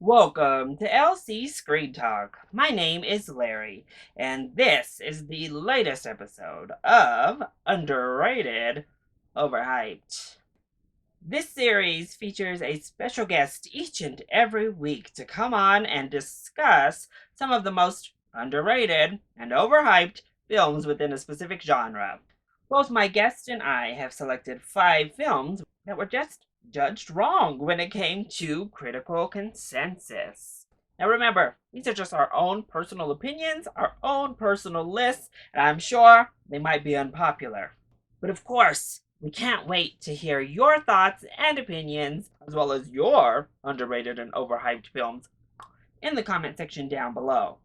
Welcome to LC Screen Talk. My name is Larry, and this is the latest episode of Underrated, Overhyped. This series features a special guest each and every week to come on and discuss some of the most underrated and overhyped films within a specific genre. Both my guest and I have selected 5 films that were just judged wrong when it came to critical consensus. Now remember, these are just our own personal opinions, our own personal lists, and I'm sure they might be unpopular. But of course, we can't wait to hear your thoughts and opinions, as well as your underrated and overhyped films, in the comment section down below.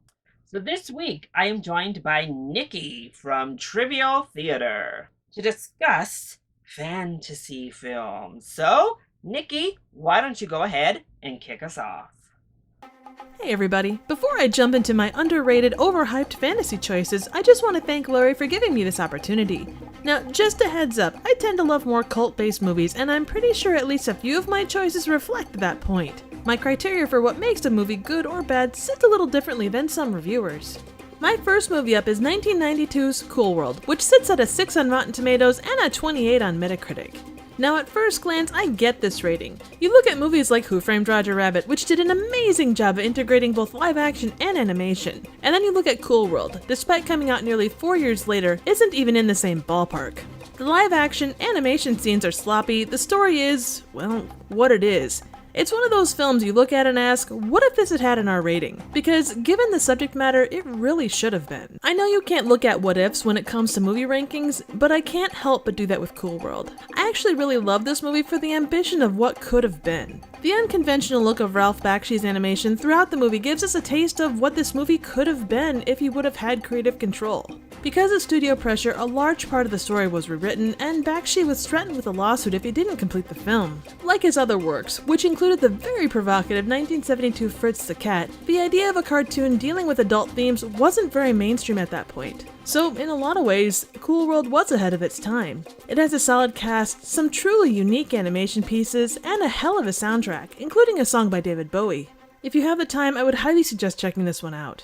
So this week, I am joined by Nicki from Trivial Theater to discuss fantasy films. So, Nicki, why don't you go ahead and kick us off? Hey everybody, before I jump into my underrated, overhyped fantasy choices, I just want to thank Larry for giving me this opportunity. Now, just a heads up, I tend to love more cult-based movies, and I'm pretty sure at least a few of my choices reflect that point. My criteria for what makes a movie good or bad sits a little differently than some reviewers. My first movie up is 1992's Cool World, which sits at a 6 on Rotten Tomatoes and a 28 on Metacritic. Now at first glance, I get this rating. You look at movies like Who Framed Roger Rabbit, which did an amazing job of integrating both live action and animation. And then you look at Cool World, despite coming out nearly 4 years later, isn't even in the same ballpark. The live action animation scenes are sloppy, the story is, well, what it is. It's one of those films you look at and ask, what if this had had an R rating? Because given the subject matter, it really should have been. I know you can't look at what ifs when it comes to movie rankings, but I can't help but do that with Cool World. I actually really love this movie for the ambition of what could have been. The unconventional look of Ralph Bakshi's animation throughout the movie gives us a taste of what this movie could have been if he would have had creative control. Because of studio pressure, a large part of the story was rewritten, and Bakshi was threatened with a lawsuit if he didn't complete the film. Like his other works, which included the very provocative 1972 Fritz the Cat, the idea of a cartoon dealing with adult themes wasn't very mainstream at that point. So, in a lot of ways, Cool World was ahead of its time. It has a solid cast, some truly unique animation pieces, and a hell of a soundtrack, including a song by David Bowie. If you have the time, I would highly suggest checking this one out.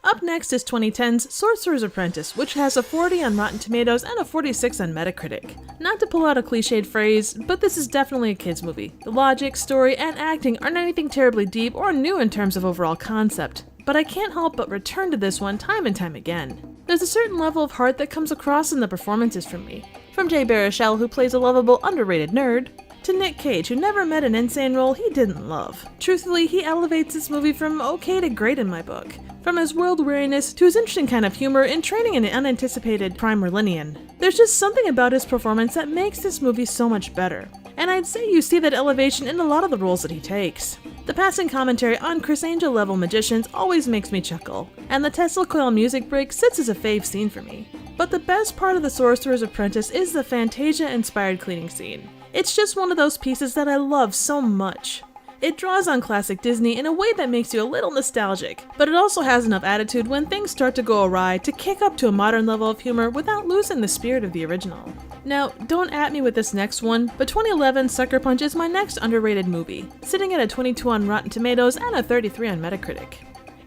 Up next is 2010's Sorcerer's Apprentice, which has a 40 on Rotten Tomatoes and a 46 on Metacritic. Not to pull out a cliched phrase, but this is definitely a kids' movie. The logic, story, and acting aren't anything terribly deep or new in terms of overall concept, but I can't help but return to this one time and time again. There's a certain level of heart that comes across in the performances from me. From Jay Baruchel, who plays a lovable, underrated nerd, to Nick Cage, who never met an insane role he didn't love. Truthfully, he elevates this movie from okay to great in my book. From his world weariness to his interesting kind of humor in training an unanticipated Prime Merlinian. There's just something about his performance that makes this movie so much better. And I'd say you see that elevation in a lot of the roles that he takes. The passing commentary on Chris Angel-level magicians always makes me chuckle, and the Tesla coil music break sits as a fave scene for me. But the best part of The Sorcerer's Apprentice is the Fantasia-inspired cleaning scene. It's just one of those pieces that I love so much. It draws on classic Disney in a way that makes you a little nostalgic, but it also has enough attitude when things start to go awry to kick up to a modern level of humor without losing the spirit of the original. Now, don't at me with this next one, but 2011 Sucker Punch is my next underrated movie, sitting at a 22 on Rotten Tomatoes and a 33 on Metacritic.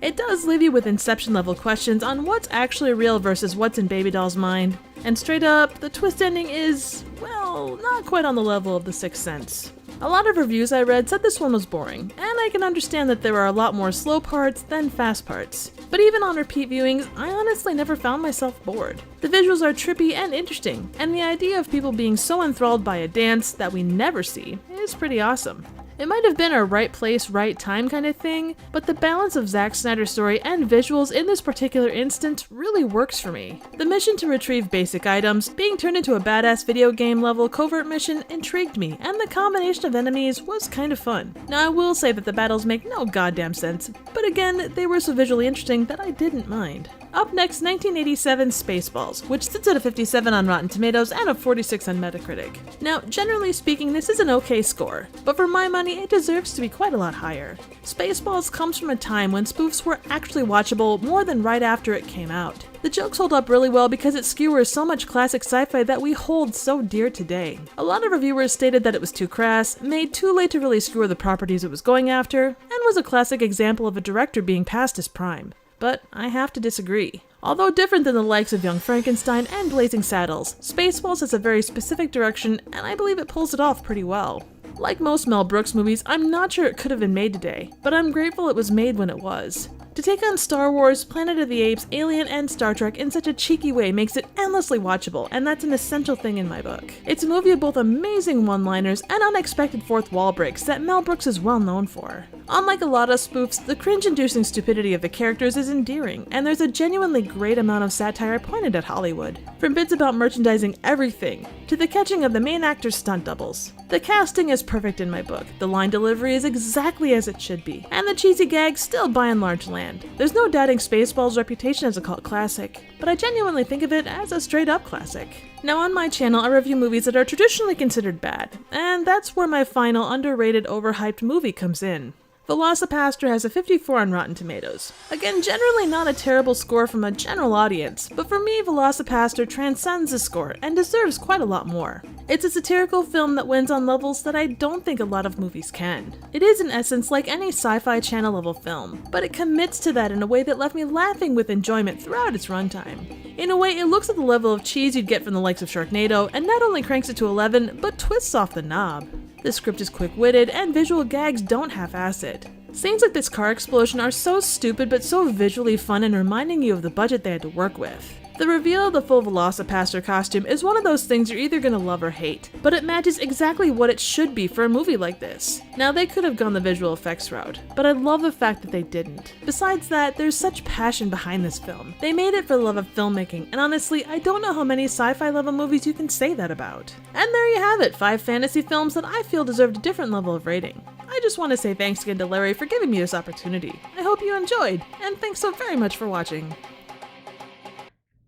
It does leave you with Inception-level questions on what's actually real versus what's in Baby Doll's mind, and straight up, the twist ending is, well, not quite on the level of The Sixth Sense. A lot of reviews I read said this one was boring, and I can understand that there are a lot more slow parts than fast parts. But even on repeat viewings, I honestly never found myself bored. The visuals are trippy and interesting, and the idea of people being so enthralled by a dance that we never see is pretty awesome. It might have been a right place, right time kind of thing, but the balance of Zack Snyder's story and visuals in this particular instance really works for me. The mission to retrieve basic items, being turned into a badass video game level covert mission intrigued me, and the combination of enemies was kind of fun. Now I will say that the battles make no goddamn sense, but again, they were so visually interesting that I didn't mind. Up next, 1987 Spaceballs, which sits at a 57 on Rotten Tomatoes and a 46 on Metacritic. Now, generally speaking, this is an okay score, but for my money, it deserves to be quite a lot higher. Spaceballs comes from a time when spoofs were actually watchable more than right after it came out. The jokes hold up really well because it skewers so much classic sci-fi that we hold so dear today. A lot of reviewers stated that it was too crass, made too late to really skewer the properties it was going after, and was a classic example of a director being past his prime. But I have to disagree. Although different than the likes of Young Frankenstein and Blazing Saddles, Spaceballs has a very specific direction, and I believe it pulls it off pretty well. Like most Mel Brooks movies, I'm not sure it could have been made today, but I'm grateful it was made when it was. To take on Star Wars, Planet of the Apes, Alien, and Star Trek in such a cheeky way makes it endlessly watchable, and that's an essential thing in my book. It's a movie of both amazing one-liners and unexpected fourth wall breaks that Mel Brooks is well known for. Unlike a lot of spoofs, the cringe-inducing stupidity of the characters is endearing, and there's a genuinely great amount of satire pointed at Hollywood. From bits about merchandising everything, to the catching of the main actor's stunt doubles. The casting is perfect in my book, the line delivery is exactly as it should be, and the cheesy gags still by and large land. There's no doubting Spaceballs' reputation as a cult classic, but I genuinely think of it as a straight-up classic. Now on my channel I review movies that are traditionally considered bad, and that's where my final underrated overhyped movie comes in. Velocipaster has a 54 on Rotten Tomatoes. Again, generally not a terrible score from a general audience, but for me Velocipaster transcends the score and deserves quite a lot more. It's a satirical film that wins on levels that I don't think a lot of movies can. It is in essence like any sci-fi channel level film, but it commits to that in a way that left me laughing with enjoyment throughout its runtime. In a way, it looks at the level of cheese you'd get from the likes of Sharknado, and not only cranks it to 11, but twists off the knob. The script is quick-witted, and visual gags don't half-ass it. Scenes like this car explosion are so stupid but so visually fun and reminding you of the budget they had to work with. The reveal of the full Velocipaster costume is one of those things you're either gonna love or hate, but it matches exactly what it should be for a movie like this. Now they could have gone the visual effects route, but I love the fact that they didn't. Besides that, there's such passion behind this film. They made it for the love of filmmaking, and honestly, I don't know how many sci-fi level movies you can say that about. And there you have it, 5 fantasy films that I feel deserved a different level of rating. I just want to say thanks again to Larry for giving me this opportunity. I hope you enjoyed, and thanks so very much for watching.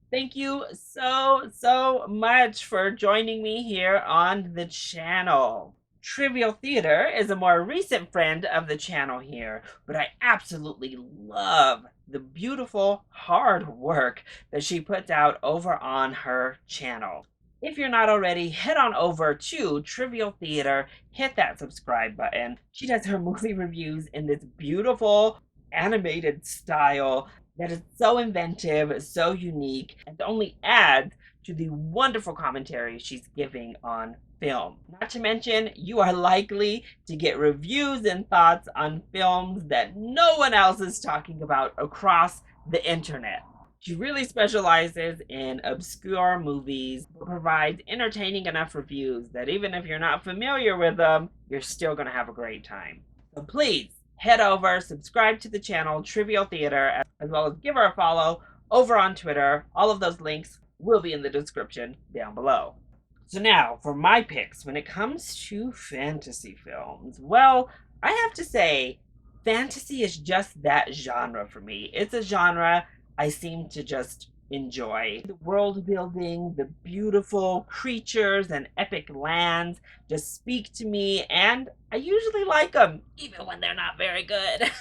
Thank you so much for joining me here on the channel. Trivial Theater is a more recent friend of the channel here, but I absolutely love the beautiful hard work that she puts out over on her channel. If you're not already, head on over to Trivial Theater, hit that subscribe button. She does her movie reviews in this beautiful animated style that is so inventive, so unique, and only adds to the wonderful commentary she's giving on film. Not to mention, you are likely to get reviews and thoughts on films that no one else is talking about across the internet. She really specializes in obscure movies, but provides entertaining enough reviews that even if you're not familiar with them, you're still going to have a great time. So please, head over, subscribe to the channel, Trivial Theater, as well as give her a follow over on Twitter. All of those links will be in the description down below. So now, for my picks, when it comes to fantasy films, well, I have to say, fantasy is just that genre for me. It's a genre I seem to just enjoy. The world building, the beautiful creatures and epic lands just speak to me, and I usually like them, even when they're not very good.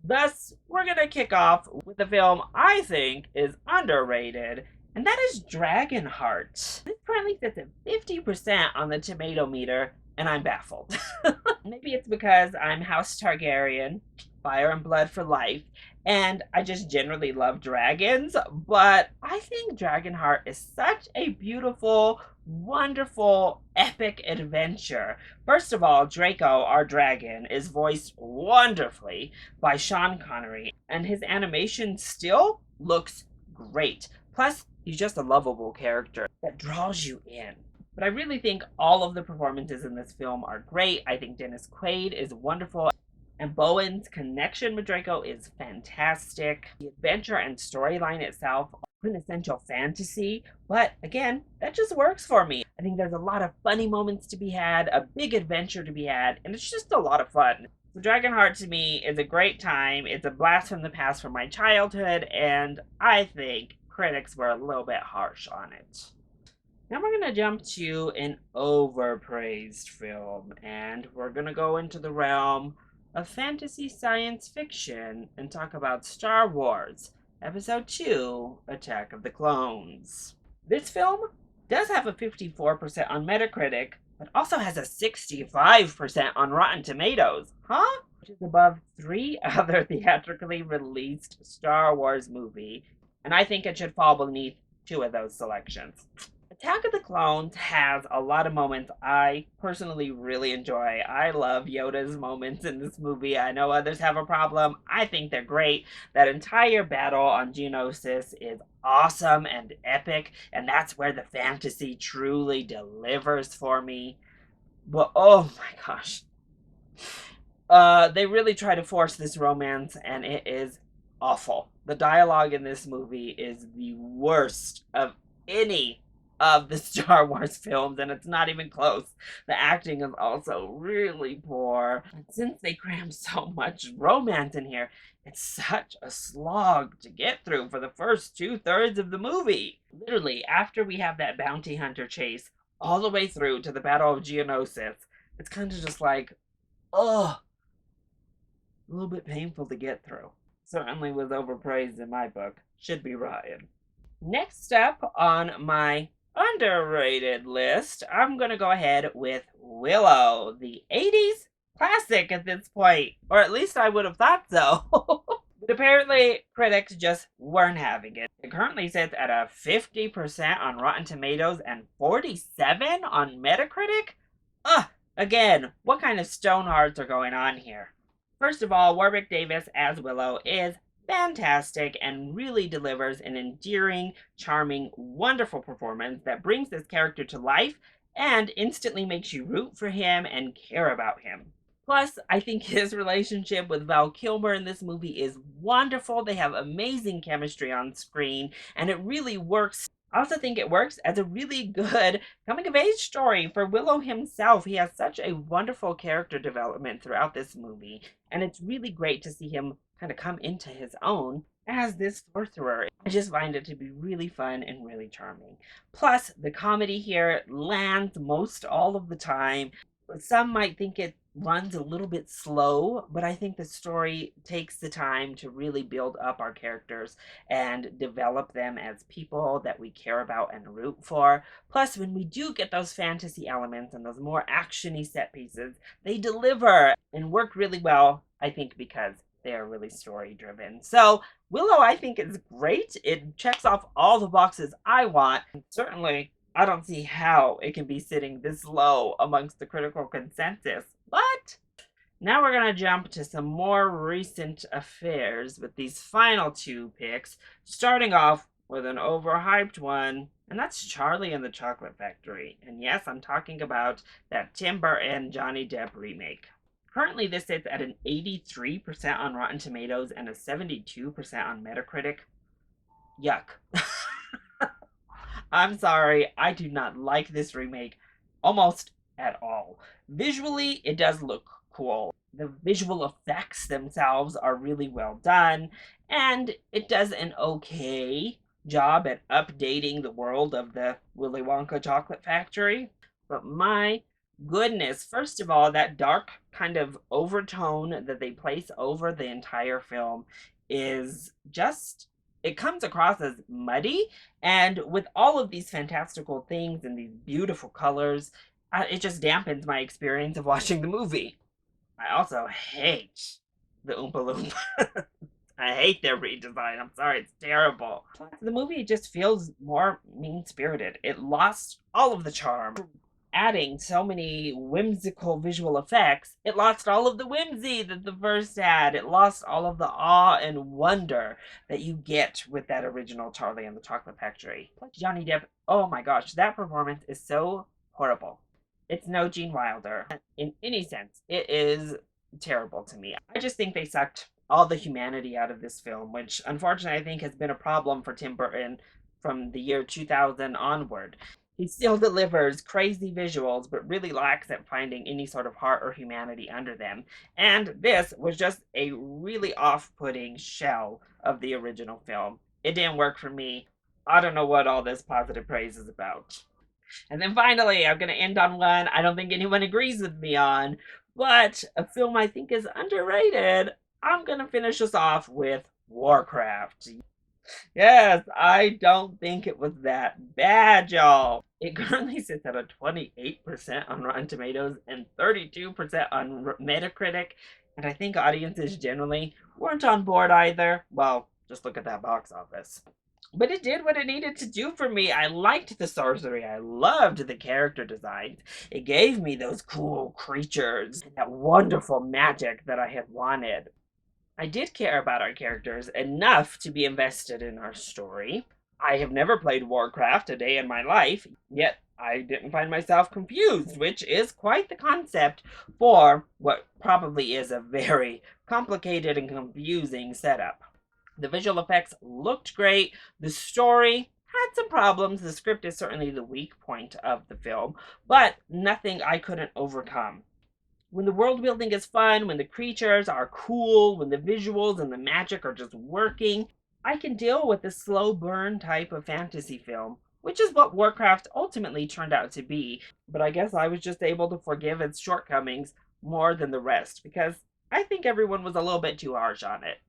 Thus, we're gonna kick off with a film I think is underrated, and that is Dragonheart. This currently sits at 50% on the tomato meter, and I'm baffled. Maybe it's because I'm House Targaryen, fire and blood for life, and I just generally love dragons, but I think Dragonheart is such a beautiful, wonderful, epic adventure. First of all, Draco, our dragon, is voiced wonderfully by Sean Connery, and his animation still looks great. Plus, he's just a lovable character that draws you in. But I really think all of the performances in this film are great. I think Dennis Quaid is wonderful, and Bowen's connection with Draco is fantastic. The adventure and storyline itself are quintessential fantasy, but again, that just works for me. I think there's a lot of funny moments to be had, a big adventure to be had, and it's just a lot of fun. So Dragonheart to me is a great time. It's a blast from the past from my childhood, and I think critics were a little bit harsh on it. Now we're going to jump to an overpraised film, and we're going to go into the realm of fantasy science fiction and talk about Star Wars Episode 2, Attack of the Clones. This film does have a 54% on Metacritic, but also has a 65% on Rotten Tomatoes. Huh? which is above 3 other theatrically released Star Wars movies, and I think it should fall beneath 2 of those selections. Attack of the Clones has a lot of moments I personally really enjoy. I love Yoda's moments in this movie. I know others have a problem. I think they're great. That entire battle on Geonosis is awesome and epic, and that's where the fantasy truly delivers for me. But oh my gosh. They really try to force this romance, and it is awful. The dialogue in this movie is the worst of any of the Star Wars films, and it's not even close. The acting is also really poor. And since they cram so much romance in here, it's such a slog to get through for the first 2/3 of the movie. Literally, after we have that bounty hunter chase all the way through to the Battle of Geonosis, it's kind of just like, ugh, a little bit painful to get through. Certainly was overpraised in my book. Should be Ryan. Next up on my underrated list, I'm going to go ahead with Willow, the 80s classic at this point. Or at least I would have thought so. But apparently, critics just weren't having it. It currently sits at a 50% on Rotten Tomatoes and 47 on Metacritic. Again, what kind of stone hearts are going on here? First of all, Warwick Davis as Willow is fantastic and really delivers an endearing, charming, wonderful performance that brings this character to life and instantly makes you root for him and care about him. Plus, I think his relationship with Val Kilmer in this movie is wonderful. They have amazing chemistry on screen, and it really works. I also think it works as a really good coming-of-age story for Willow himself. He has such a wonderful character development throughout this movie, and it's really great to see him kind of come into his own as this sorcerer. I just find it to be really fun and really charming. Plus, the comedy here lands most all of the time. Some might think it runs a little bit slow, but I think the story takes the time to really build up our characters and develop them as people that we care about and root for. Plus, when we do get those fantasy elements and those more action-y set pieces, they deliver and work really well, I think, because they are really story-driven. So, Willow, I think, is great. It checks off all the boxes I want. Certainly, I don't see how it can be sitting this low amongst the critical consensus. But now we're going to jump to some more recent affairs with these final 2 picks, starting off with an overhyped one, and that's Charlie and the Chocolate Factory. And yes, I'm talking about that Tim Burton Johnny Depp remake. Currently, this sits at an 83% on Rotten Tomatoes and a 72% on Metacritic. Yuck. I'm sorry, I do not like this remake almost at all. Visually, it does look cool. The visual effects themselves are really well done, and it does an okay job at updating the world of the Willy Wonka Chocolate Factory. But my goodness, first of all, that dark kind of overtone that they place over the entire film is just, it comes across as muddy, and with all of these fantastical things and these beautiful colors, it just dampens my experience of watching the movie. I also hate the Oompa Loompa. I hate their redesign. I'm sorry, it's terrible. The movie just feels more mean-spirited. It lost all of the charm. Adding so many whimsical visual effects, it lost all of the whimsy that the first had. It lost all of the awe and wonder that you get with that original Charlie and the Chocolate Factory. Plus Johnny Depp, oh my gosh, that performance is so horrible. It's no Gene Wilder in any sense. It is terrible to me. I just think they sucked all the humanity out of this film, which unfortunately I think has been a problem for Tim Burton from the year 2000 onward. He still delivers crazy visuals, but really lacks at finding any sort of heart or humanity under them. And this was just a really off-putting shell of the original film. It didn't work for me. I don't know what all this positive praise is about. And then finally, I'm going to end on one I don't think anyone agrees with me on, but a film I think is underrated. I'm going to finish us off with Warcraft. Yes, I don't think it was that bad, y'all. It currently sits at a 28% on Rotten Tomatoes and 32% on Metacritic. And I think audiences generally weren't on board either. Well, just look at that box office. But it did what it needed to do for me. I liked the sorcery. I loved the character designs. It gave me those cool creatures and that wonderful magic that I had wanted. I did care about our characters enough to be invested in our story. I have never played Warcraft a day in my life, yet I didn't find myself confused, which is quite the concept for what probably is a very complicated and confusing setup. The visual effects looked great. The story had some problems. The script is certainly the weak point of the film, but nothing I couldn't overcome. When the world building is fun, when the creatures are cool, when the visuals and the magic are just working, I can deal with the slow burn type of fantasy film, which is what Warcraft ultimately turned out to be. But I guess I was just able to forgive its shortcomings more than the rest because I think everyone was a little bit too harsh on it.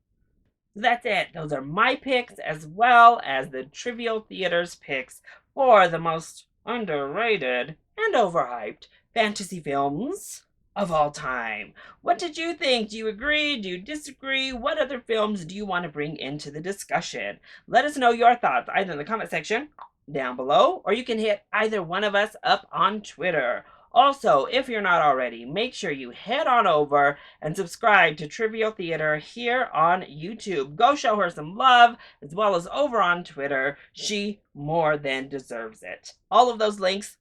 So that's it. Those are my picks as well as the Trivial Theater's picks for the most underrated and overhyped fantasy films of all time. What did you think? Do you agree? Do you disagree? What other films do you want to bring into the discussion? Let us know your thoughts either in the comment section down below, or you can hit either one of us up on Twitter. Also, if you're not already, make sure you head on over and subscribe to Trivial Theater here on YouTube. Go show her some love, as well as over on Twitter. She more than deserves it. All of those links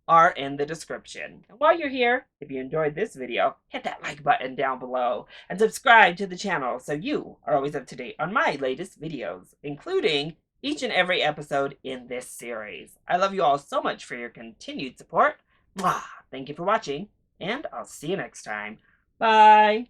are in the description. And while you're here, if you enjoyed this video, hit that like button down below and subscribe to the channel so you are always up to date on my latest videos, including each and every episode in this series. I love you all so much for your continued support. Mwah! Thank you for watching, and I'll see you next time. Bye!